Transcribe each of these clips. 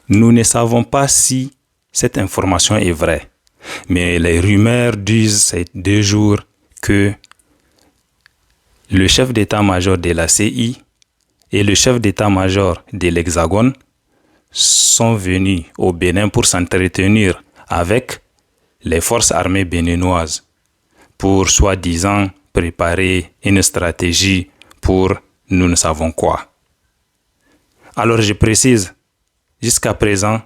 Nous ne savons pas si cette information est vraie, mais les rumeurs disent ces 2 jours que le chef d'état-major de la CI et le chef d'état-major de l'Hexagone sont venus au Bénin pour s'entretenir avec les forces armées béninoises pour soi-disant préparer une stratégie pour nous ne savons quoi. Alors je précise, jusqu'à présent,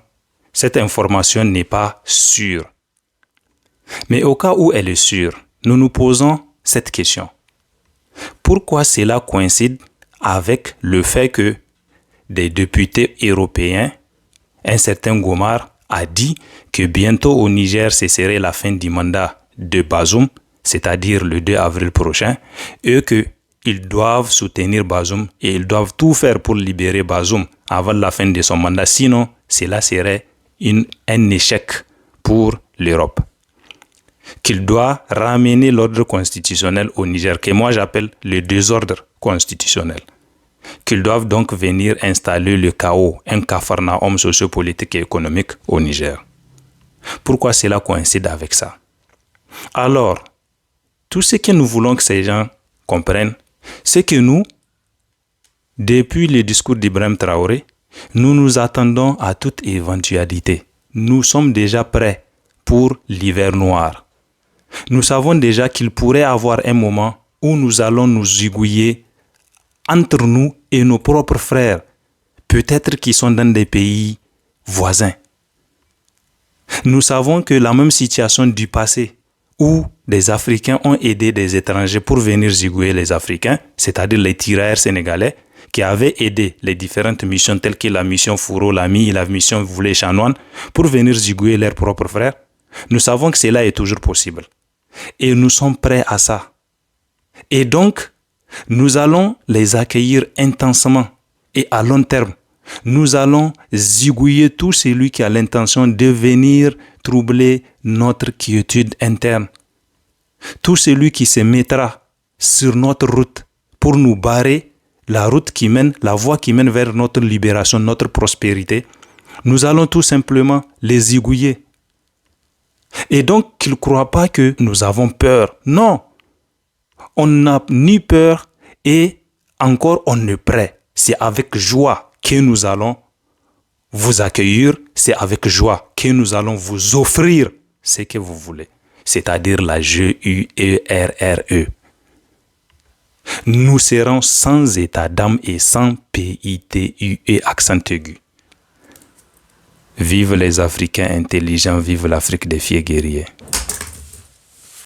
cette information n'est pas sûre. Mais au cas où elle est sûre, nous nous posons cette question. Pourquoi cela coïncide avec le fait que des députés européens, un certain Gomar, a dit que bientôt au Niger, ce serait la fin du mandat de Bazoum, c'est-à-dire le 2 avril prochain, et qu'ils doivent soutenir Bazoum et ils doivent tout faire pour libérer Bazoum avant la fin de son mandat. Sinon, cela serait un échec pour l'Europe. Qu'il doit ramener l'ordre constitutionnel au Niger, que moi j'appelle le désordre constitutionnel. Qu'ils doivent donc venir installer le chaos, un capharnaüm sociopolitique et économique au Niger. Pourquoi cela coïncide avec ça? Alors, tout ce que nous voulons que ces gens comprennent, c'est que nous, depuis le discours d'Ibrahim Traoré, nous nous attendons à toute éventualité. Nous sommes déjà prêts pour l'hiver noir. Nous savons déjà qu'il pourrait y avoir un moment où nous allons nous zigouiller entre nous et nos propres frères, peut-être qui sont dans des pays voisins. Nous savons que la même situation du passé, où des Africains ont aidé des étrangers pour venir zigouiller les Africains, c'est-à-dire les tirailleurs sénégalais, qui avaient aidé les différentes missions telles que la mission Fouro-Lami et la mission Voulé-Chanoine pour venir zigouiller leurs propres frères. Nous savons que cela est toujours possible. Et nous sommes prêts à ça. Et donc, nous allons les accueillir intensément et à long terme. Nous allons zigouiller tout celui qui a l'intention de venir troubler notre quiétude interne. Tout celui qui se mettra sur notre route pour nous barrer la route qui mène, la voie qui mène vers notre libération, notre prospérité, nous allons tout simplement les zigouiller. Et donc, qu'ils ne croient pas que nous avons peur. Non, on n'a ni peur et encore on est prêt. C'est avec joie que nous allons vous accueillir. C'est avec joie que nous allons vous offrir ce que vous voulez. C'est-à-dire la GUERRE. Nous serons sans état d'âme et sans PITUE accent aigu. Vive les Africains intelligents, vive l'Afrique des fiers guerriers.